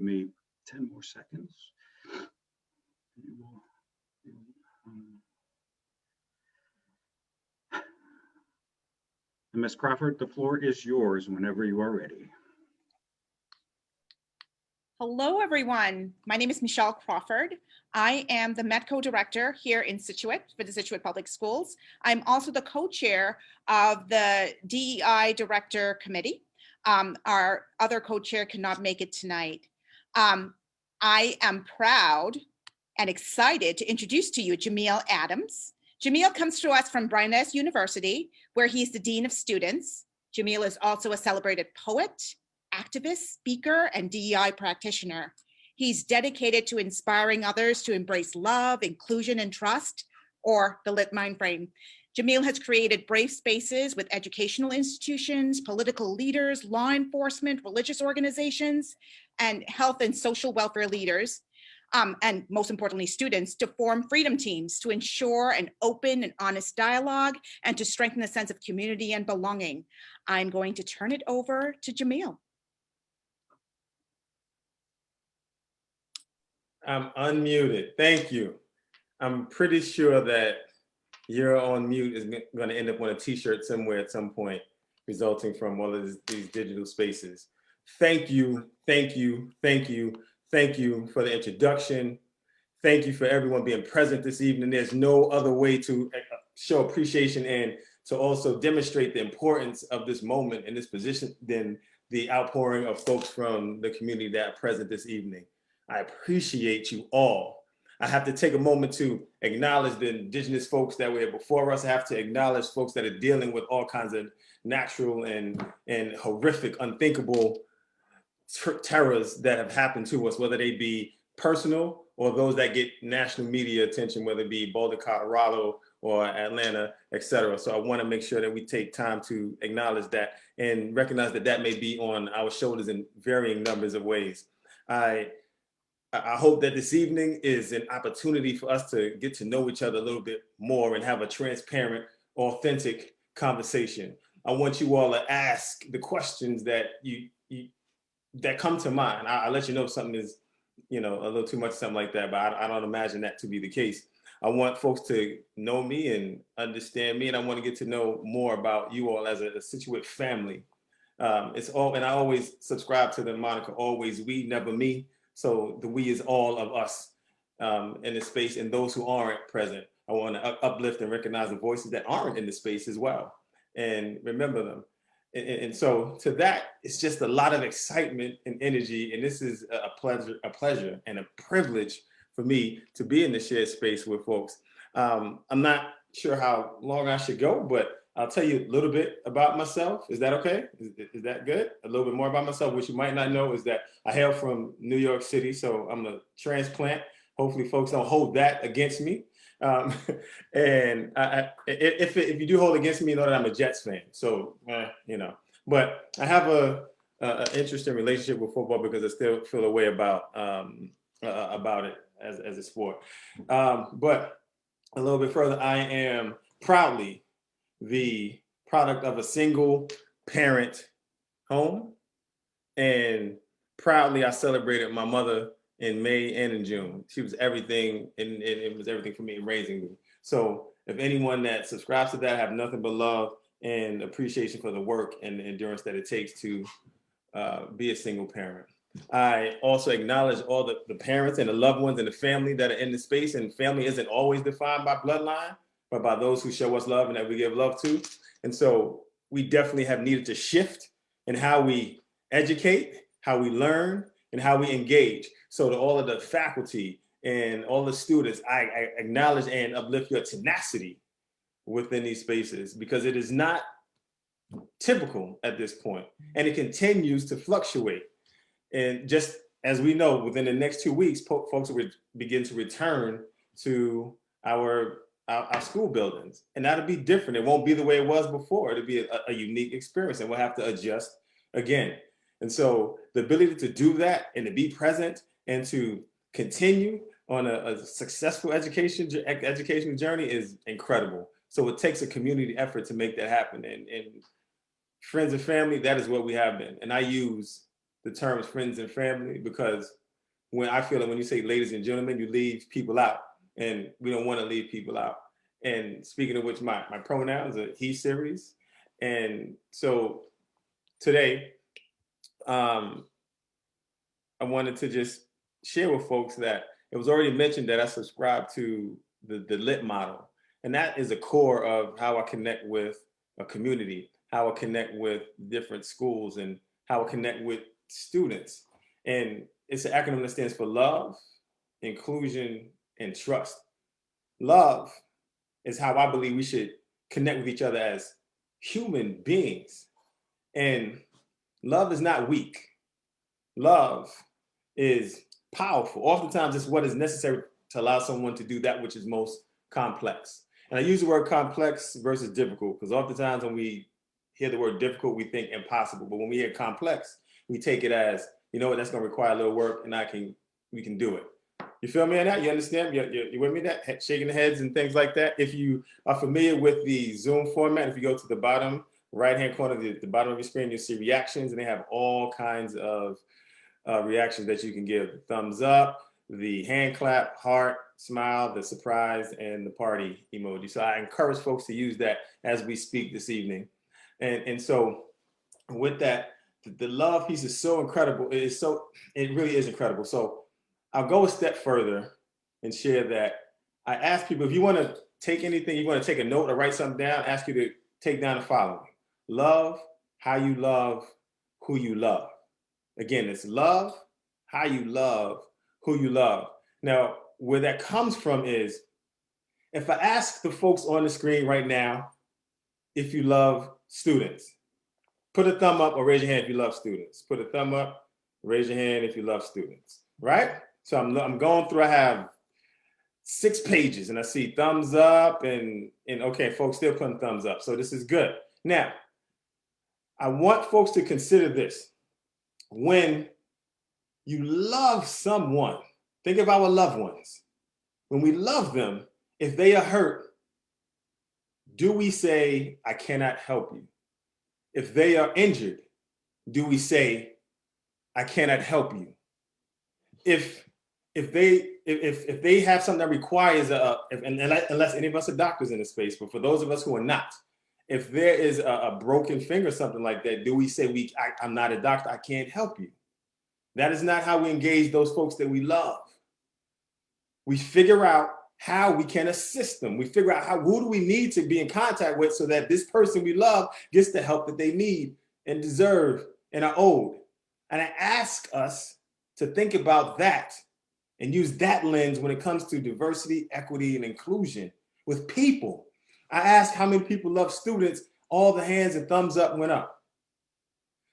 me 10 more seconds. Ms. Crawford, the floor is yours whenever you are ready. Hello, everyone. My name is Michelle Crawford. I am the METCO director here in Scituate for the Scituate Public Schools. I'm also the co-chair of the DEI Director Committee. Our other co-chair cannot make it tonight. I am proud and excited to introduce to you Jamele Adams. Jamele comes to us from Brandeis University, where he's the Dean of Students. Jamele is also a celebrated poet, activist, speaker, and DEI practitioner. He's dedicated to inspiring others to embrace love, inclusion, and trust, or the lit mind frame. Jamele has created brave spaces with educational institutions, political leaders, law enforcement, religious organizations, and health and social welfare leaders, and most importantly, students, to form freedom teams to ensure an open and honest dialogue and to strengthen a sense of community and belonging. I'm going to turn it over to Jamele. I'm unmuted. Thank you. I'm pretty sure that you're on mute is going to end up on a t-shirt somewhere at some point, resulting from all of these digital spaces. Thank you, thank you, thank you, thank you for the introduction. Thank you for everyone being present this evening. There's no other way to show appreciation and to also demonstrate the importance of this moment and this position than the outpouring of folks from the community that are present this evening. I appreciate you all. I have to take a moment to acknowledge the indigenous folks that were here before us. I have to acknowledge folks that are dealing with all kinds of natural and horrific, unthinkable terrors that have happened to us, whether they be personal or those that get national media attention, whether it be Boulder, Colorado, or Atlanta, et cetera. So I want to make sure that we take time to acknowledge that and recognize that that may be on our shoulders in varying numbers of ways. I hope that this evening is an opportunity for us to get to know each other a little bit more and have a transparent, authentic conversation. I want you all to ask the questions that that come to mind. I'll let you know if something is, a little too much, something like that, but I don't imagine that to be the case. I want folks to know me and understand me, and I want to get to know more about you all as a Scituate family. It's all, and I always subscribe to the moniker, always we, never me. So the we is all of us in the space, and those who aren't present. I want to uplift and recognize the voices that aren't in the space as well, and remember them. And so to that, it's just a lot of excitement and energy, and this is a pleasure and a privilege for me to be in the shared space with folks. I'm not sure how long I should go, but I'll tell you a little bit about myself. Is that okay? Is that good? A little bit more about myself. What you might not know is that I hail from New York City, so I'm a transplant. Hopefully folks don't hold that against me. And if you do hold against me, know that I'm a Jets fan. So, but I have an interesting relationship with football because I still feel a way about it as a sport. But a little bit further, I am proudly the product of a single parent home, and proudly I celebrated my mother in May and in June. She was everything, and it was everything for me in raising me. So if anyone that subscribes to that, I have nothing but love and appreciation for the work and the endurance that it takes to be a single parent. I also acknowledge all the parents and the loved ones and the family that are in the space, and family isn't always defined by bloodline, but by those who show us love and that we give love to. And so we definitely have needed to shift in how we educate, how we learn, and how we engage. So to all of the faculty and all the students, I acknowledge and uplift your tenacity within these spaces, because it is not typical at this point, and it continues to fluctuate. And just as we know, within the next 2 weeks, folks will begin to return to our school buildings, and that'll be different. It won't be the way it was before. It'll be a unique experience, and we'll have to adjust again. And so the ability to do that and to be present and to continue on a successful education journey is incredible. So it takes a community effort to make that happen. And friends and family, that is what we have been. And I use the terms friends and family, because when I feel like when you say ladies and gentlemen, you leave people out, and we don't want to leave people out. And speaking of which, my pronouns are he series. And so today, I wanted to just share with folks that it was already mentioned that I subscribe to the LIT model. And that is a core of how I connect with a community, how I connect with different schools, and how I connect with students. And it's an acronym that stands for love, inclusion, and trust. Love is how I believe we should connect with each other as human beings. And love is not weak. Love is powerful. Oftentimes, it's what is necessary to allow someone to do that which is most complex. And I use the word complex versus difficult, because oftentimes when we hear the word difficult, we think impossible. But when we hear complex, we take it as, you know what, that's going to require a little work, and we can do it. You feel me on that? You understand? You with me that? Shaking the heads and things like that. If you are familiar with the Zoom format, if you go to the bottom right-hand corner, the bottom of your screen, you'll see reactions, and they have all kinds of reactions that you can give. The thumbs up, the hand clap, heart, smile, the surprise, and the party emoji. So I encourage folks to use that as we speak this evening. And so with that, the love piece is so incredible. It really is incredible. So I'll go a step further and share that I ask people, if you want to take anything, you want to take a note or write something down, I ask you to take down the following. Love how you love who you love. Again, it's love how you love who you love. Now, where that comes from is, if I ask the folks on the screen right now, if you love students, put a thumb up or raise your hand if you love students. Put a thumb up, raise your hand if you love students, right? So I'm going through, I have 6 pages, and I see thumbs up and okay, folks still putting thumbs up. So this is good. Now, I want folks to consider this. When you love someone, think of our loved ones. When we love them, if they are hurt, do we say, I cannot help you? If they are injured, do we say, I cannot help you? If they have something that requires unless any of us are doctors in the space, but for those of us who are not, if there is a broken finger or something like that, do we say I'm not a doctor, I can't help you? That is not how we engage those folks that we love. We figure out how we can assist them. We figure out who do we need to be in contact with so that this person we love gets the help that they need and deserve and are owed. And I ask us to think about that and use that lens when it comes to diversity, equity, and inclusion with people. I asked how many people love students, all the hands and thumbs up went up.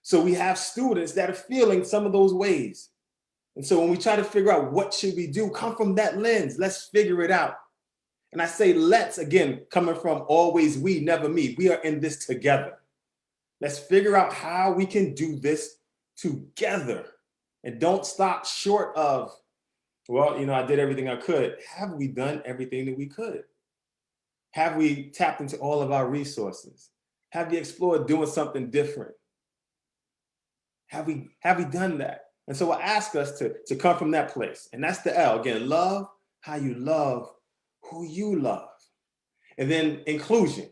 So we have students that are feeling some of those ways. And so when we try to figure out what should we do, come from that lens, let's figure it out. And I say let's, again, coming from always we, never me. We are in this together. Let's figure out how we can do this together. And don't stop short of, well, I did everything I could. Have we done everything that we could? Have we tapped into all of our resources? Have you explored doing something different? Have we done that? And so I ask us to come from that place. And that's the L. Again, love how you love who you love. And then inclusion.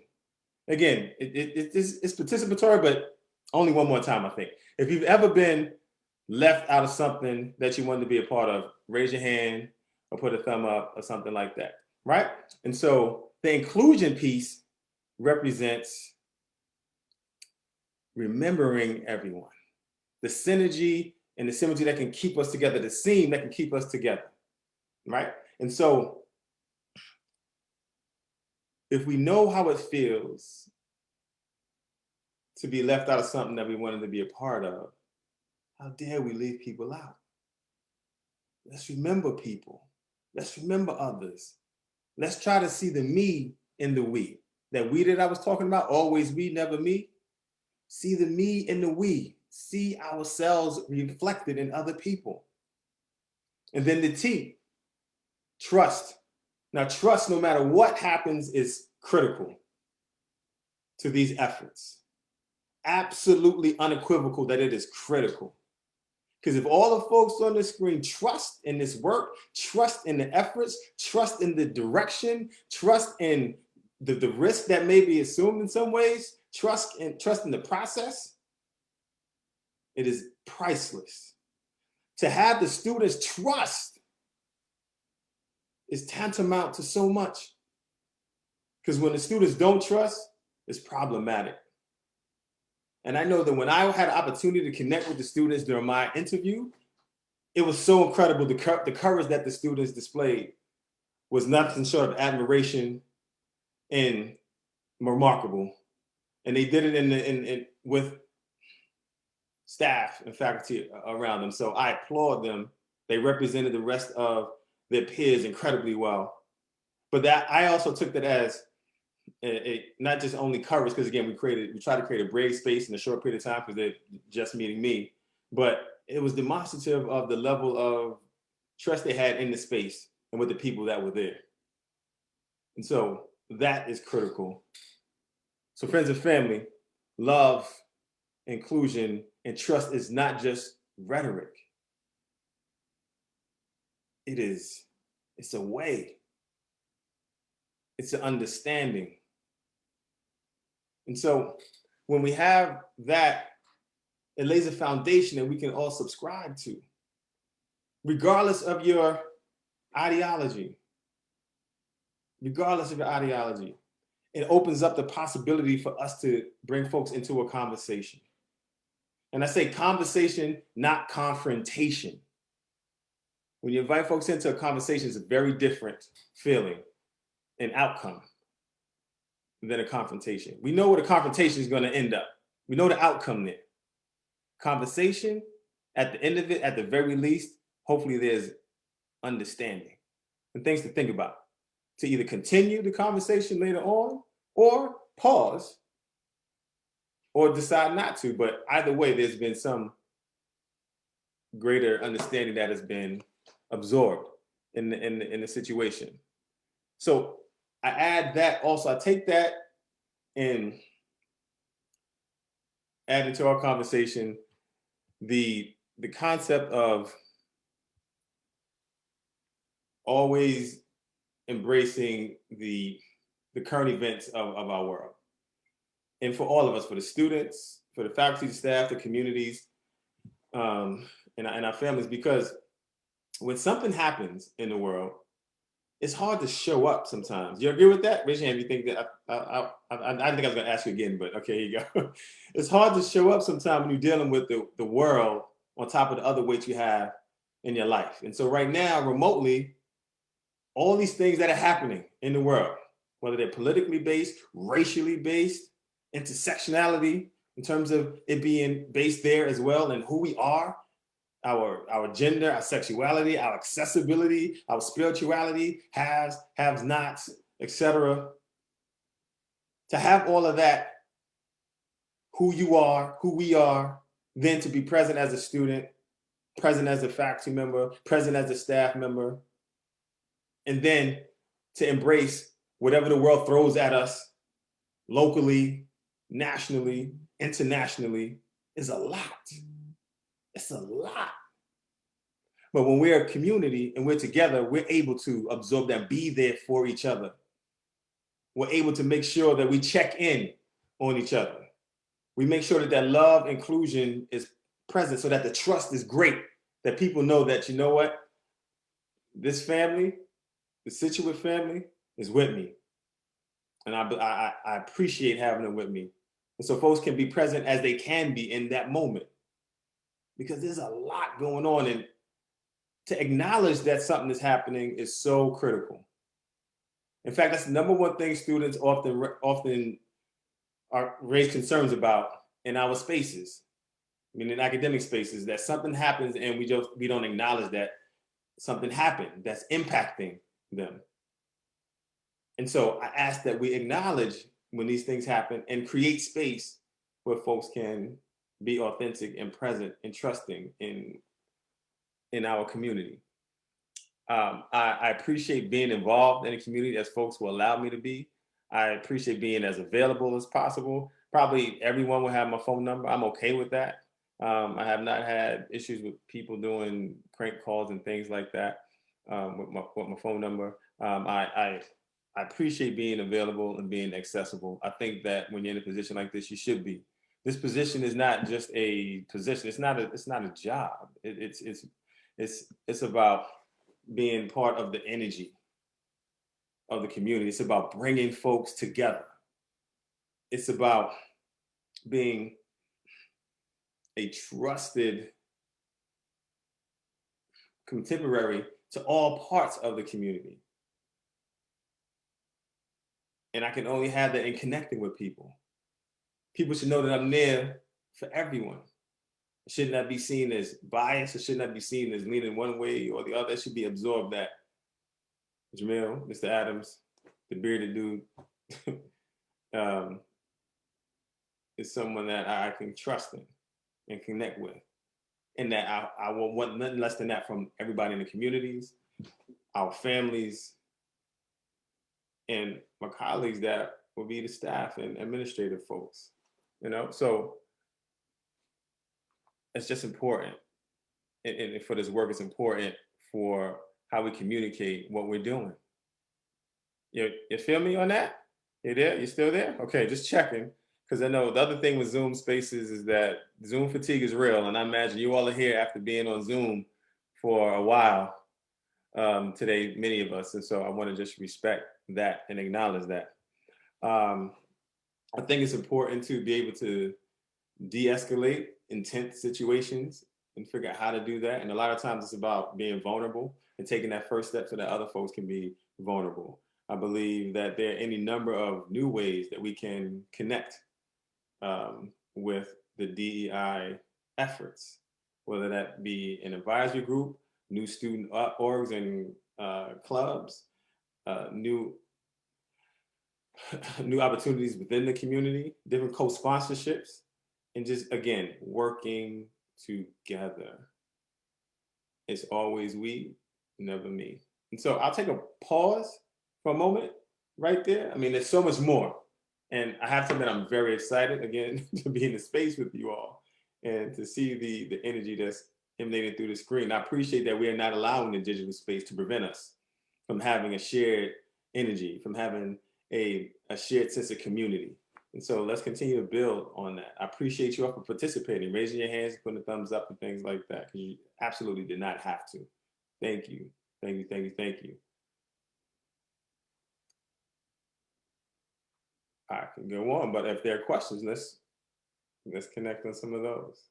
Again, it's participatory, but only one more time, I think. If you've ever been left out of something that you wanted to be a part of, raise your hand or put a thumb up or something like that, right? And so the inclusion piece represents remembering everyone, the synergy and the symmetry that can keep us together, the seam that can keep us together, right? And so if we know how it feels to be left out of something that we wanted to be a part of, how dare we leave people out? Let's remember people. Let's remember others. Let's try to see the me in the we. That we that I was talking about, always we, never me. See the me in the we. See ourselves reflected in other people. And then the T, trust. Now, trust, no matter what happens, is critical to these efforts. Absolutely unequivocal that it is critical. Because if all the folks on the screen trust in this work, trust in the efforts, trust in the direction, trust in the risk that may be assumed in some ways, trust in the process, it is priceless. To have the students trust is tantamount to so much. Because when the students don't trust, it's problematic. And I know that when I had an opportunity to connect with the students during my interview, it was so incredible. The courage that the students displayed was nothing short of admiration and remarkable. And they did it with staff and faculty around them. So I applaud them. They represented the rest of their peers incredibly well. But that I also took that as not just only coverage, because again, we tried to create a brave space in a short period of time because they're just meeting me, but it was demonstrative of the level of trust they had in the space and with the people that were there. And so that is critical. So friends and family, love, inclusion, and trust is not just rhetoric. It's a way. It's an understanding. And so when we have that, it lays a foundation that we can all subscribe to, regardless of your ideology. Regardless of your ideology, it opens up the possibility for us to bring folks into a conversation. And I say conversation, not confrontation. When you invite folks into a conversation, it's a very different feeling and outcome than a confrontation. We know where the confrontation is going to end up. We know the outcome there. Conversation, at the end of it, at the very least, hopefully there's understanding and things to think about, to either continue the conversation later on or pause or decide not to. But either way, there's been some greater understanding that has been absorbed in the situation. So I add that also, I take that and add into our conversation the concept of always embracing the current events of our world. And for all of us, for the students, for the faculty, the staff, the communities, and our families, because when something happens in the world, it's hard to show up sometimes. You agree with that? Raise your hand if you think that. I think I was going to ask you again, but okay, here you go. It's hard to show up sometimes when you're dealing with the world on top of the other weights you have in your life. And so right now, remotely, all these things that are happening in the world, whether they're politically based, racially based, intersectionality, in terms of it being based there as well, and who we are, our gender, our sexuality, our accessibility, our spirituality, haves, nots, etc. To have all of that, who you are, who we are, then to be present as a student, present as a faculty member, present as a staff member, and then to embrace whatever the world throws at us locally, nationally, internationally, is a lot. It's a lot. But when we're a community and we're together, we're able to absorb that, be there for each other. We're able to make sure that we check in on each other. We make sure that love, inclusion is present so that the trust is great, that people know that, you know what, this family, the Scituate family, is with me. And I appreciate having them with me. And so folks can be present as they can be in that moment, because there's a lot going on, and to acknowledge that something is happening is so critical. In fact, that's the number one thing students often are raised concerns about in our spaces. I mean, in academic spaces, that something happens and we don't acknowledge that something happened that's impacting them. And so I ask that we acknowledge when these things happen and create space where folks can be authentic and present and trusting in our community. I appreciate being involved in a community as folks will allow me to be. I appreciate being as available as possible. Probably everyone will have my phone number. I'm okay with that. I have not had issues with people doing crank calls and things like that with my phone number. I appreciate being available and being accessible. I think that when you're in a position like this, you should be. This position is not just a position. It's not a job. It's about being part of the energy of the community. It's about bringing folks together. It's about being a trusted contemporary to all parts of the community. And I can only have that in connecting with people. People should know that I'm there for everyone. It should not be seen as biased. It should not be seen as leaning one way or the other. It should be absorbed that Jamele, Mr. Adams, the bearded dude, is someone that I can trust in and connect with. And that I will want nothing less than that from everybody in the communities, our families, and my colleagues that will be the staff and administrative folks, So it's just important. And for this work, it's important for how we communicate what we're doing. You feel me on that? You there? You still there? Okay, just checking. Because I know the other thing with Zoom spaces is that Zoom fatigue is real. And I imagine you all are here after being on Zoom for a while today, many of us. And so I want to just respect that and acknowledge that. I think it's important to be able to de-escalate intense situations and figure out how to do that. And a lot of times it's about being vulnerable and taking that first step so that other folks can be vulnerable. I believe that there are any number of new ways that we can connect with the DEI efforts, whether that be an advisory group, new student orgs and clubs, new opportunities within the community, different co-sponsorships, and just, again, working together. It's always we, never me. And so I'll take a pause for a moment right there. I mean, there's so much more. And I have to admit, I'm very excited, again, to be in the space with you all and to see the energy that's emanating through the screen. I appreciate that we are not allowing the digital space to prevent us from having a shared energy, from having a shared sense of community. And so let's continue to build on that. I appreciate you all for participating, raising your hands, putting a thumbs up and things like that, because you absolutely did not have to. Thank you. Thank you, thank you, thank you. I can go on, but if there are questions, let's connect on some of those.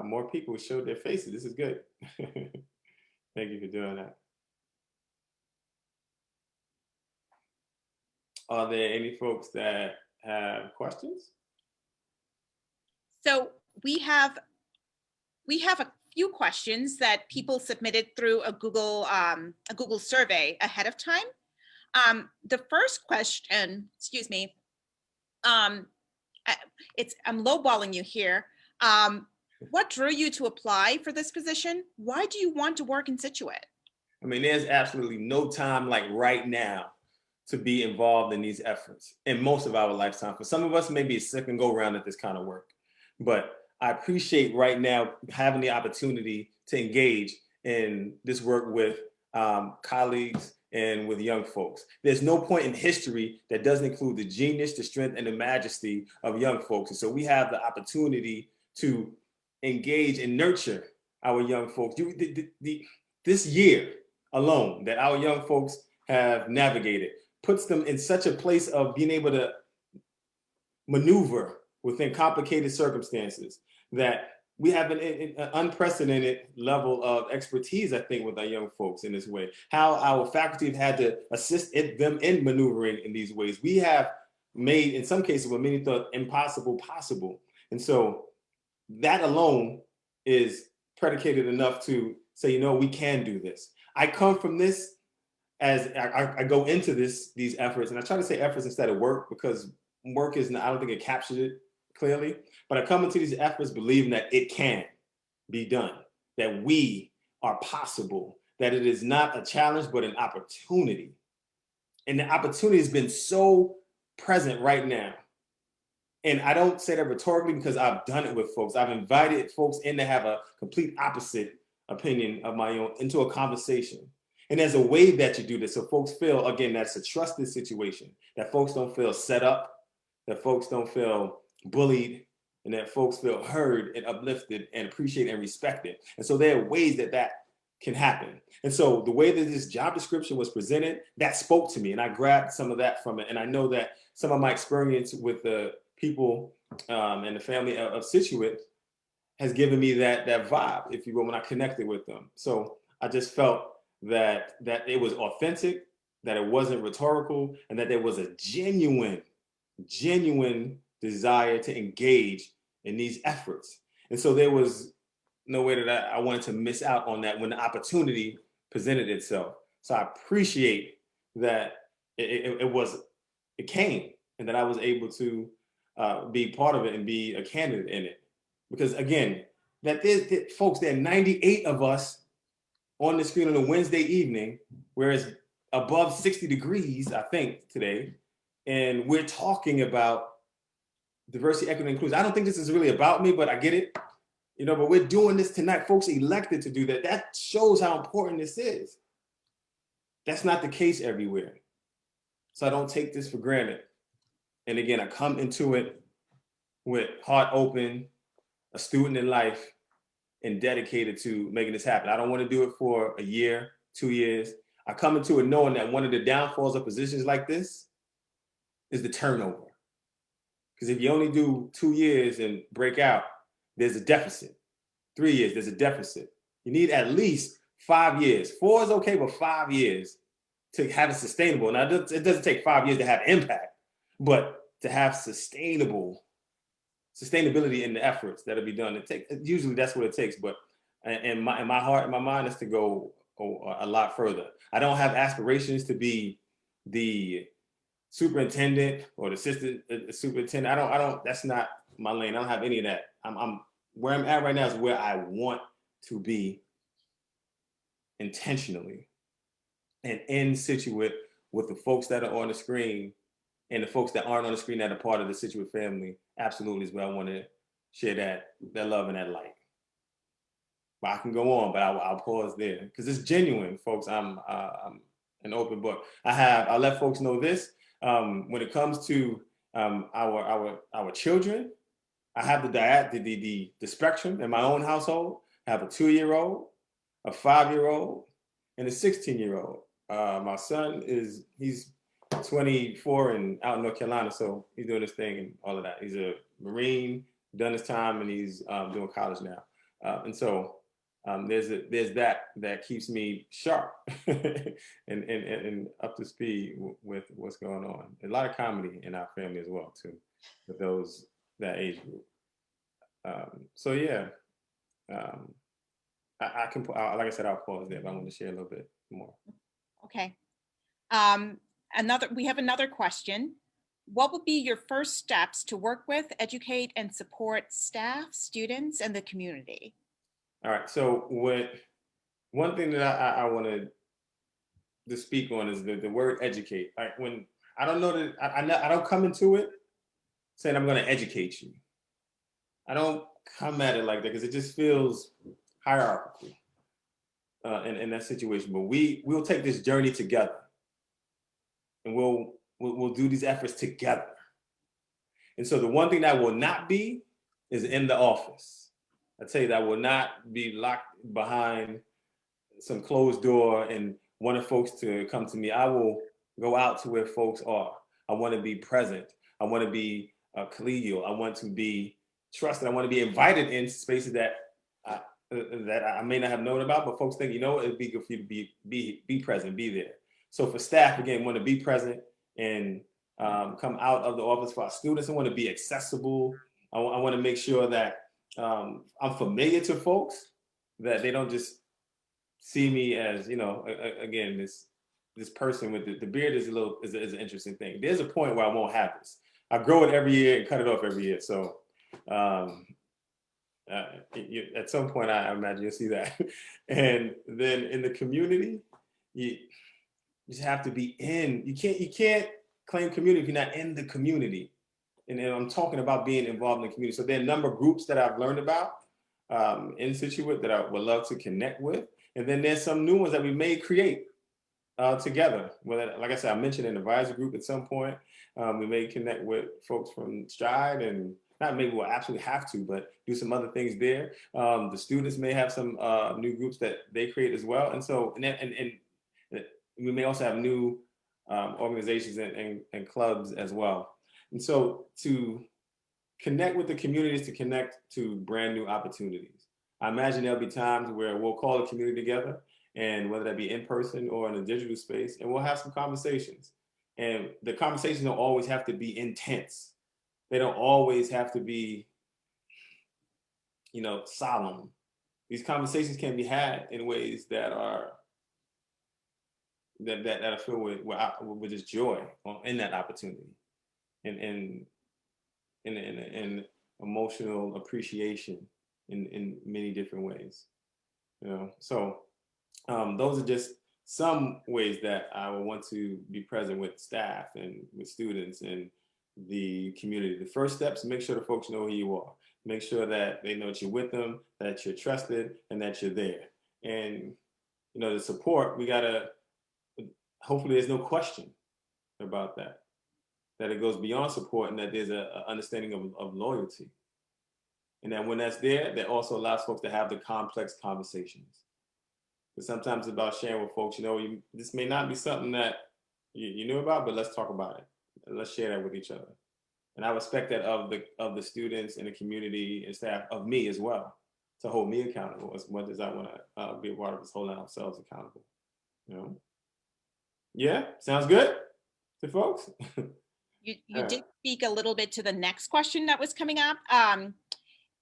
More people showed their faces. This is good. Thank you for doing that. Are there any folks that have questions? So we have a few questions that people submitted through a Google survey ahead of time. The first question, excuse me, I'm lowballing you here. What drew you to apply for this position? Why do you want to work in Scituate? I mean, there's absolutely no time like right now to be involved in these efforts in most of our lifetime. For some of us, maybe it's second go round at this kind of work. But I appreciate right now having the opportunity to engage in this work with colleagues and with young folks. There's no point in history that doesn't include the genius, the strength, and the majesty of young folks. And so we have the opportunity to engage and nurture our young folks. This year alone that our young folks have navigated puts them in such a place of being able to maneuver within complicated circumstances that we have an unprecedented level of expertise, I think, with our young folks in this way. How our faculty have had to assist them in maneuvering in these ways. We have made, in some cases, what many thought impossible possible. And so that alone is predicated enough to say, we can do this. I come from this as I go into these efforts, and I try to say efforts instead of work, because work is not, I don't think it captured it clearly, but I come into these efforts believing that it can be done, that we are possible, that it is not a challenge, but an opportunity. And the opportunity has been so present right now. And I don't say that rhetorically because I've done it with folks. I've invited folks in to have a complete opposite opinion of my own into a conversation. And there's a way that you do this. So folks feel, again, that's a trusted situation, that folks don't feel set up, that folks don't feel bullied, and that folks feel heard and uplifted and appreciated and respected. And so there are ways that that can happen. And so the way that this job description was presented, that spoke to me, and I grabbed some of that from it. And I know that some of my experience with the people and the family of Situate has given me that vibe, if you will, when I connected with them. So I just felt that it was authentic, that it wasn't rhetorical, and that there was a genuine desire to engage in these efforts. And so there was no way that I wanted to miss out on that when the opportunity presented itself. So I appreciate that it came, and that I was able to be part of it and be a candidate in it. Because again, folks, there are 98 of us on the screen on a Wednesday evening, where it's above 60 degrees, I think, today. And we're talking about diversity, equity, and inclusion. I don't think this is really about me, but I get it. But we're doing this tonight. Folks elected to do that. That shows how important this is. That's not the case everywhere. So I don't take this for granted. And again, I come into it with heart open, a student in life, and dedicated to making this happen. I don't want to do it for a year, 2 years. I come into it knowing that one of the downfalls of positions like this is the turnover. Because if you only do 2 years and break out, there's a deficit. 3 years, there's a deficit. You need at least 5 years. 4 is okay, but 5 years to have it sustainable. Now, it doesn't take 5 years to have impact, but to have sustainability in the efforts that'll be done. Usually that's what it takes, but in my heart and my mind is to go a lot further. I don't have aspirations to be the superintendent or the assistant superintendent. I don't, that's not my lane. I don't have any of that. I'm where I'm at right now is where I want to be intentionally, and in Situate with the folks that are on the screen and the folks that aren't on the screen that are part of the Situate family. Absolutely is where I want to share that love and that light. But I can go on, but I'll pause there because it's genuine, folks. I'm an open book. I'll let folks know this. When it comes to our children, I have the spectrum in my own household. I have a 2-year-old, a 5-year-old, and a 16-year-old. My son he's 24 and out in North Carolina, so he's doing his thing and all of that. He's a Marine, done his time, and he's doing college now. And so there's that keeps me sharp and up to speed with what's going on. A lot of comedy in our family as well too, with those that age group. So yeah, I can like I said, I'll pause there, but I want to share a little bit more. Okay. We have another question. What would be your first steps to work with, educate, and support staff, students, and the community? All right. So one thing that I wanted to speak on is the word educate. When I don't know that I don't come into it saying I'm going to educate you. I don't come at it like that because it just feels hierarchical in that situation. But we'll take this journey together, and we'll do these efforts together. And so the one thing that will not be is in the office. I tell you, that will not be locked behind some closed door and wanting folks to come to me. I will go out to where folks are. I want to be present. I want to be collegial. I want to be trusted. I want to be invited in spaces that I may not have known about, but folks think, it'd be good for you to be present, be there. So for staff, again, want to be present and come out of the office. For our students, I want to be accessible. I want to make sure that I'm familiar to folks, that they don't just see me as, again, this person with the beard is an interesting thing. There's a point where I won't have this. I grow it every year and cut it off every year. So At some point, I imagine you'll see that. And then in the community, you just have to be in. You can't claim community if you're not in the community. And then I'm talking about being involved in the community. So there are a number of groups that I've learned about in Situate that I would love to connect with. And then there's some new ones that we may create together. Whether, like I said, I mentioned an advisor group at some point. We may connect with folks from Stride, and not maybe we'll absolutely have to, but do some other things there. The students may have some new groups that they create as well. And so, and we may also have new organizations and clubs as well. And so to connect with the communities, to connect to brand new opportunities. I imagine there'll be times where we'll call the community together, and whether that be in person or in a digital space, and we'll have some conversations. And the conversations don't always have to be intense. They don't always have to be, solemn. These conversations can be had in ways that are filled with just joy in that opportunity, and emotional appreciation in many different ways. So those are just some ways that I would want to be present with staff and with students and the community. The first steps: make sure the folks know who you are. Make sure that they know that you're with them, that you're trusted, and that you're there. And the support, we gotta. Hopefully, there's no question about that. That it goes beyond support, and that there's a understanding of loyalty. And that when that's there, that also allows folks to have the complex conversations. But sometimes it's about sharing with folks, this may not be something that you knew about, but let's talk about it. Let's share that with each other. And I respect that of the students and the community and staff, of me as well, to hold me accountable as much as I want to be a part of us holding ourselves accountable. Yeah, sounds good to folks. You did speak a little bit to the next question that was coming up.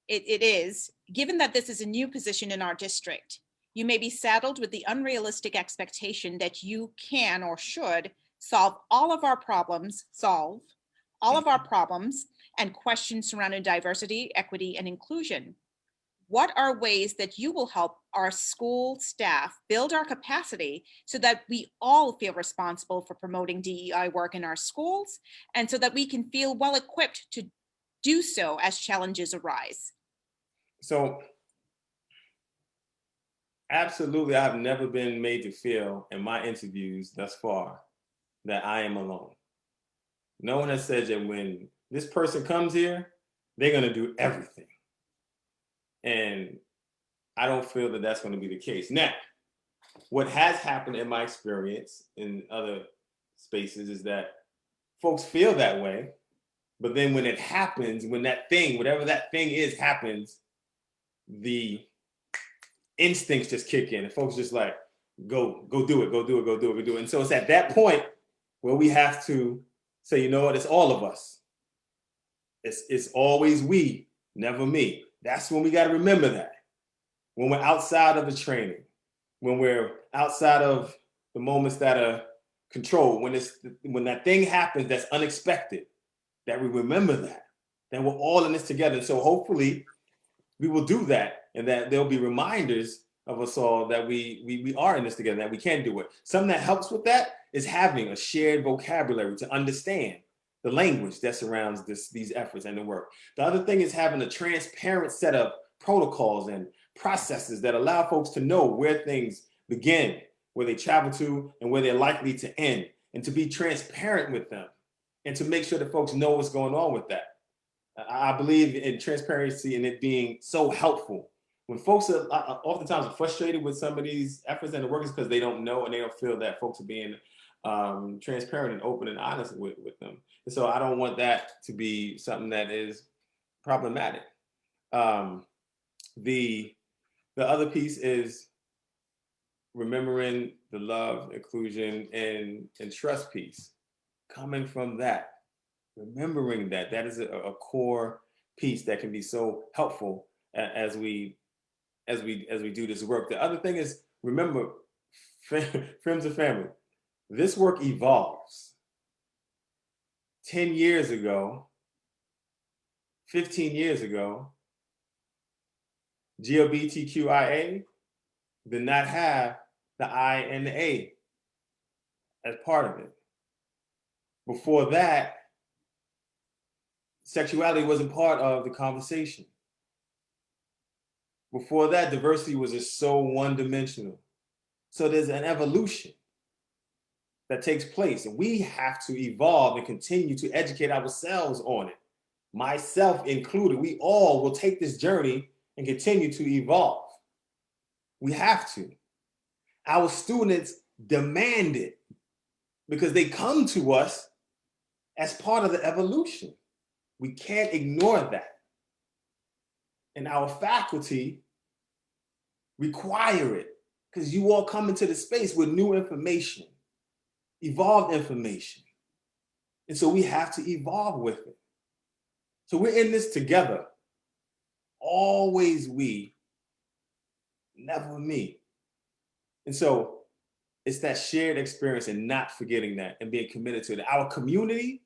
It is, given that this is a new position in our district, you may be saddled with the unrealistic expectation that you can or should solve all of our problems and questions surrounding diversity, equity, and inclusion. What are ways that you will help our school staff build our capacity so that we all feel responsible for promoting DEI work in our schools, and so that we can feel well equipped to do so as challenges arise? So absolutely, I've never been made to feel in my interviews thus far that I am alone. No one has said that when this person comes here, they're going to do everything. And I don't feel that that's going to be the case. Now, what has happened in my experience in other spaces is that folks feel that way, but then when it happens, when that thing, whatever that thing is, happens, the instincts just kick in, and folks just like, go do it. And so it's at that point where we have to say, you know what, it's all of us. It's always we, never me. That's when we got to remember that. When we're outside of the training, when we're outside of the moments that are controlled, when that thing happens that's unexpected, that we remember that we're all in this together. And so hopefully we will do that, and that there'll be reminders of us all that we are in this together, that we can do it. Something that helps with that is having a shared vocabulary to understand the language that surrounds these efforts and the work. The other thing is having a transparent set of protocols and processes that allow folks to know where things begin, where they travel to, and where they're likely to end, and to be transparent with them, and to make sure that folks know what's going on with that. I believe in transparency and it being so helpful. When folks are oftentimes frustrated with some of these efforts and the work, is because they don't know and they don't feel that folks are being transparent and open and honest with them. And so I don't want that to be something that is problematic. The other piece is remembering the love, inclusion, and trust piece. Coming from that, remembering that is a core piece that can be so helpful as we do this work. The other thing is, remember, friends and family, this work evolves. 10 years ago, 15 years ago, GLBTQIA did not have the I and the A as part of it. Before that, sexuality wasn't part of the conversation. Before that, diversity was just so one-dimensional. So there's an evolution that takes place, and we have to evolve and continue to educate ourselves on it, myself included. We all will take this journey and continue to evolve. We have to. Our students demand it because they come to us as part of the evolution. We can't ignore that. And our faculty require it because you all come into the space with new information, evolved information. And so we have to evolve with it. So we're in this together. Always we, never me. And so it's that shared experience and not forgetting that and being committed to it. Our community,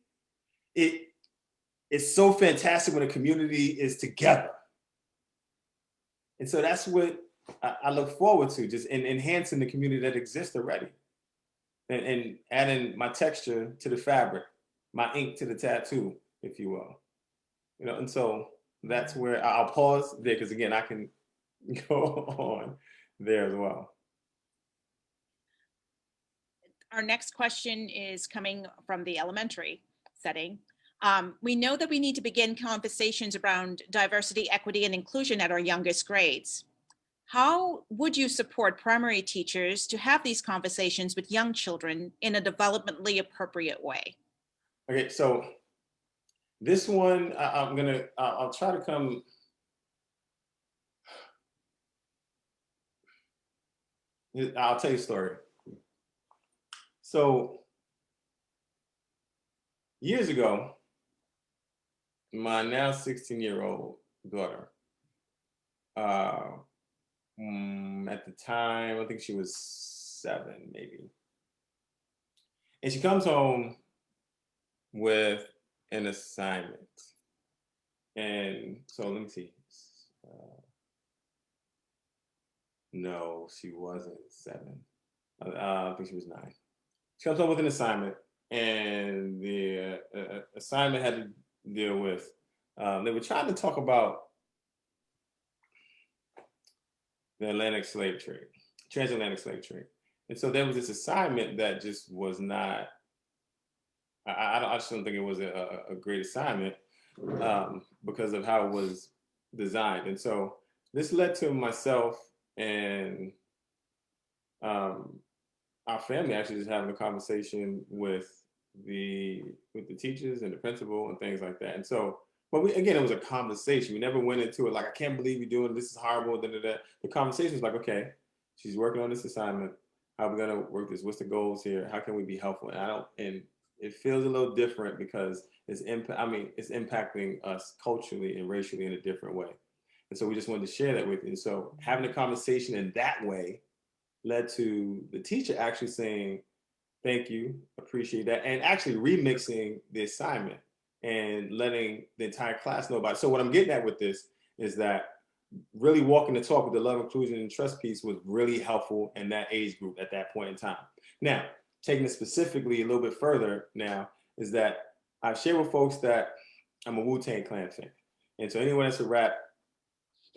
it's so fantastic when a community is together. And so that's what I look forward to, just in enhancing the community that exists already. And adding my texture to the fabric, my ink to the tattoo, if you will. You know, and so that's where I'll pause there, because again, I can go on there as well. Our next question is coming from the elementary setting. We know that we need to begin conversations around diversity, equity, and inclusion at our youngest grades. How would you support primary teachers to have these conversations with young children in a developmentally appropriate way? Okay, so this one, I'll try to come. I'll tell you a story. So years ago, my now 16-year-old daughter, at the time, I think she was 7, maybe. And she comes home with an assignment. And so let me see. No, she wasn't 7. I think she was 9. She comes home with an assignment, and the assignment had to deal with, they were trying to talk about the Atlantic slave trade, transatlantic slave trade. And so there was this assignment that just was not, I just don't think it was a great assignment because of how it was designed. And so this led to myself and our family actually just having a conversation with the teachers and the principal and things like that. And so, but again, it was a conversation. We never went into it like, I can't believe you're doing this, is horrible, da, da, da. The conversation was like, okay, she's working on this assignment. How are we gonna work this? What's the goals here? How can we be helpful? And it feels a little different because it's impacting us culturally and racially in a different way. And so we just wanted to share that with you. And so having a conversation in that way led to the teacher actually saying, thank you, appreciate that, and actually remixing the assignment and letting the entire class know about it. So what I'm getting at with this is that really walking the talk with the love, inclusion, and trust piece was really helpful in that age group at that point in time. Now, taking it specifically a little bit further now is that I've shared with folks that I'm a Wu-Tang Clan fan. And so anyone that's a rap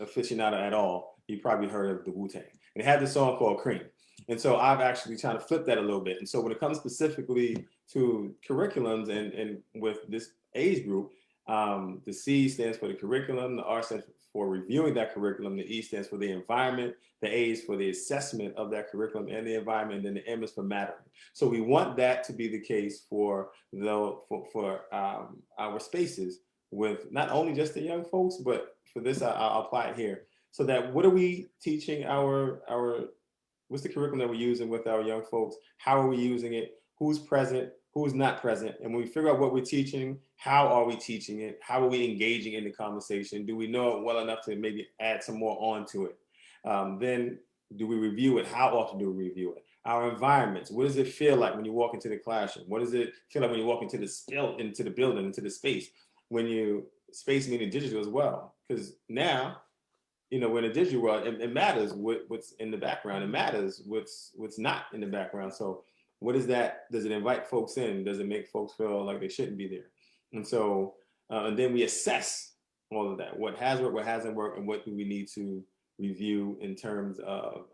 aficionado at all, you probably heard of the Wu-Tang. And it had this song called Cream. And so I've actually trying to flip that a little bit. And so when it comes specifically to curriculums and with this age group, the C stands for the curriculum, the R stands for reviewing that curriculum, the E stands for the environment, the A is for the assessment of that curriculum and the environment, and then the M is for mattering. So we want that to be the case for our spaces with not only just the young folks, but for this, I'll apply it here. So that what are we teaching what's the curriculum that we're using with our young folks? How are we using it? Who's present? Who's not present? And when we figure out what we're teaching, how are we teaching it? How are we engaging in the conversation? Do we know it well enough to maybe add some more onto it? Then do we review it? How often do we review it? Our environments, what does it feel like when you walk into the classroom? What does it feel like when you walk into the building, into the space? When you, space meaning digital as well, because now you know, in the digital world, it matters what's in the background. It matters what's not in the background. So what is that? Does it invite folks in? Does it make folks feel like they shouldn't be there? And so, and then we assess all of that. What has worked, what hasn't worked, and what do we need to review in terms of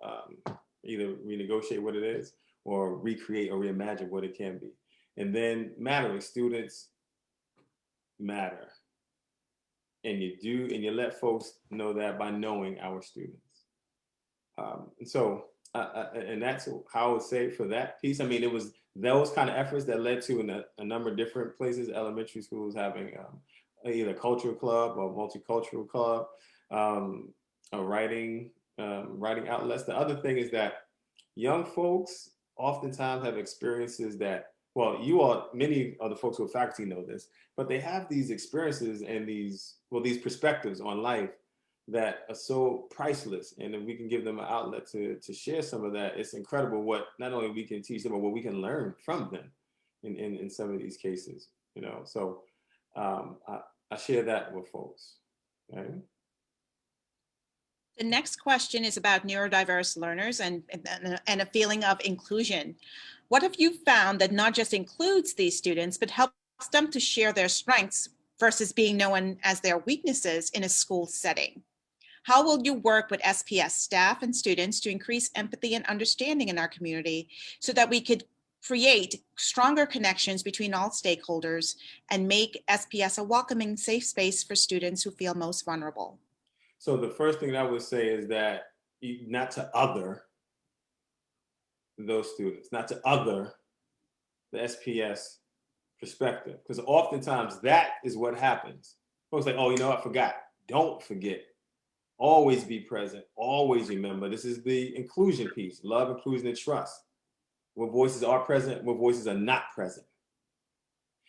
either renegotiate what it is or recreate or reimagine what it can be. And then mattering, students matter. And you let folks know that by knowing our students. And so, and that's how I would say for that piece. I mean, it was those kind of efforts that led to a number of different places, elementary schools having either a cultural club or multicultural club, a writing outlets. The other thing is that young folks oftentimes have experiences that, well, many of the folks who are faculty know this, but they have these experiences and these perspectives on life that are so priceless. And if we can give them an outlet to share some of that, it's incredible what not only we can teach them, but what we can learn from them in some of these cases, you know. So I share that with folks. Okay? The next question is about neurodiverse learners and a feeling of inclusion. What have you found that not just includes these students, but helps them to share their strengths versus being known as their weaknesses in a school setting? How will you work with SPS staff and students to increase empathy and understanding in our community so that we could create stronger connections between all stakeholders and make SPS a welcoming, safe space for students who feel most vulnerable? So the first thing I would say is that not to other those students, not to other the SPS perspective, because oftentimes that is what happens. Folks like, oh, you know, I forgot. Don't forget. Always be present. Always remember. This is the inclusion piece: love, inclusion, and trust. What voices are present, what voices are not present.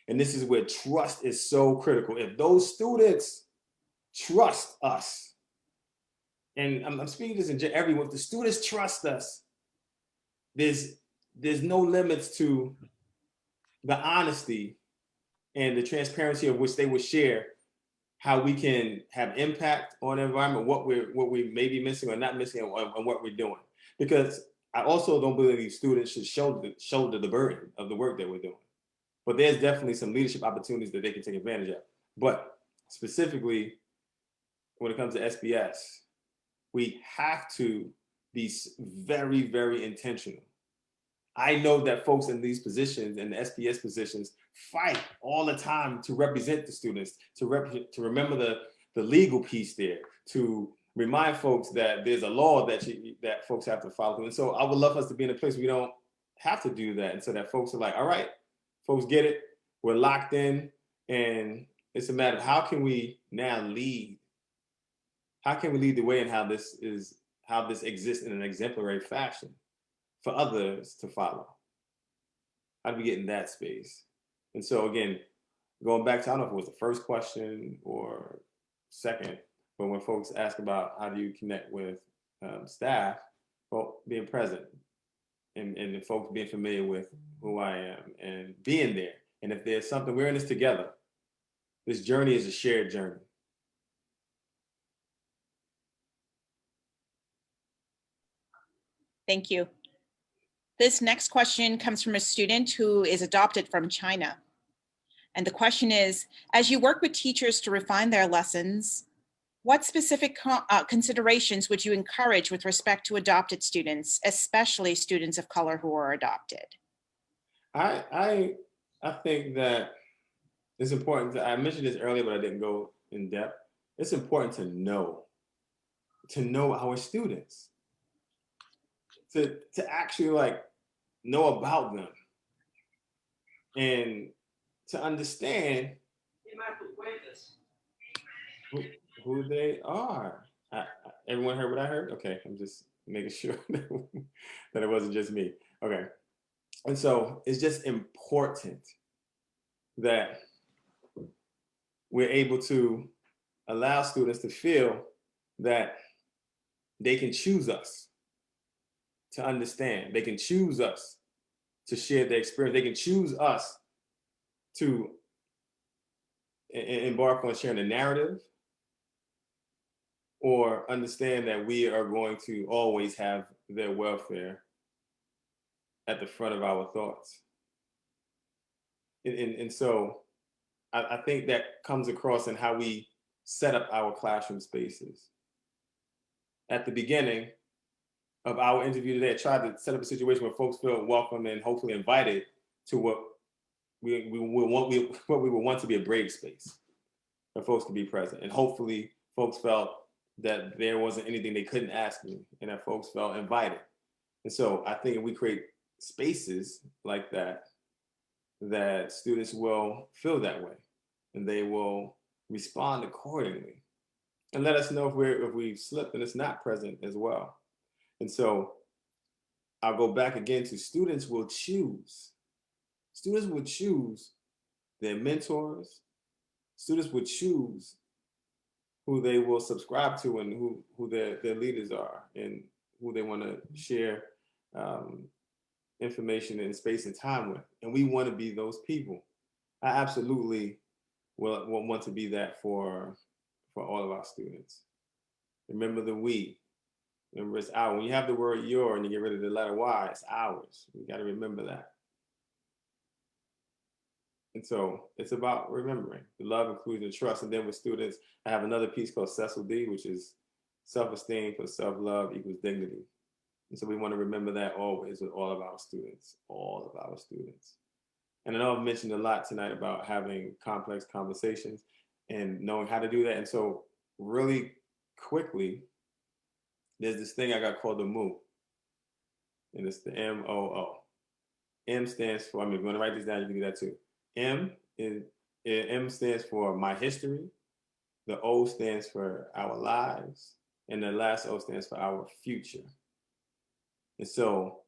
And this is where trust is so critical. If those students trust us, and I'm speaking this in everyone, if the students trust us, there's no limits to the honesty and the transparency of which they will share how we can have impact on the environment, what we may be missing or not missing, and what we're doing. Because I also don't believe students should shoulder the burden of the work that we're doing. But there's definitely some leadership opportunities that they can take advantage of. But specifically, when it comes to SPS, we have to be very, very intentional. I know that folks in these positions, in the SPS positions, fight all the time to represent the students, to remember the legal piece there, to remind folks that there's a law that folks have to follow. And so I would love us to be in a place where we don't have to do that. And so that folks are like, all right, folks get it, we're locked in, and it's a matter of how can we now lead? How can we lead the way in how this exists in an exemplary fashion for others to follow? How do we get in that space? And so again, going back to, I don't know if it was the first question or second, but when folks ask about how do you connect with staff, well, being present and the folks being familiar with who I am and being there. And if there's something, we're in this together. This journey is a shared journey. Thank you. This next question comes from a student who is adopted from China. And the question is, as you work with teachers to refine their lessons, what specific considerations would you encourage with respect to adopted students, especially students of color who are adopted? I think that it's important I mentioned this earlier, but I didn't go in depth. It's important to know our students, to actually like know about them and to understand who they are. Everyone heard what I heard? Okay, I'm just making sure that it wasn't just me. Okay, and so it's just important that we're able to allow students to feel that they can choose us to understand. They can choose us to share their experience. They can choose us to embark on sharing a narrative or understand that we are going to always have their welfare at the front of our thoughts. And so I think that comes across in how we set up our classroom spaces. At the beginning of our interview today, I tried to set up a situation where folks feel welcome and hopefully invited to what we would want to be a brave space, where folks could be present. And hopefully folks felt that there wasn't anything they couldn't ask me, and that folks felt invited. And so I think if we create spaces like that, that students will feel that way, and they will respond accordingly, and let us know if we've slipped and it's not present as well. And so I'll go back again to students will choose. Students will choose their mentors. Students will choose who they will subscribe to and who their leaders are and who they want to share information and space and time with. And we want to be those people. I absolutely will want to be that for all of our students. Remember the we. Remember it's our. When you have the word your and you get rid of the letter Y, it's ours. We got to remember that. And so it's about remembering the love, inclusion, and trust. And then with students, I have another piece called Cecil D, which is self-esteem plus self-love equals dignity. And so we want to remember that always with all of our students, And I know I've mentioned a lot tonight about having complex conversations and knowing how to do that. And so really quickly, there's this thing I got called the MOO. And it's the MOO. M stands for, I'm going to write this down, you can do that too. M stands for my history. The O stands for our lives. And the last O stands for our future. And so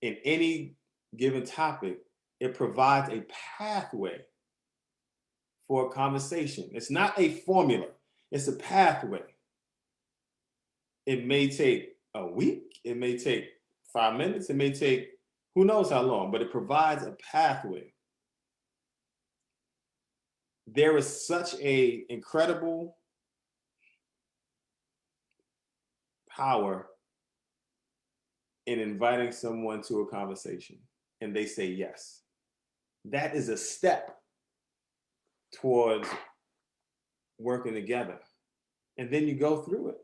in any given topic, it provides a pathway for a conversation. It's not a formula, it's a pathway. It may take a week, it may take 5 minutes, it may take who knows how long, but it provides a pathway. There is such an incredible power in inviting someone to a conversation and they say yes. That is a step towards working together. And then you go through it.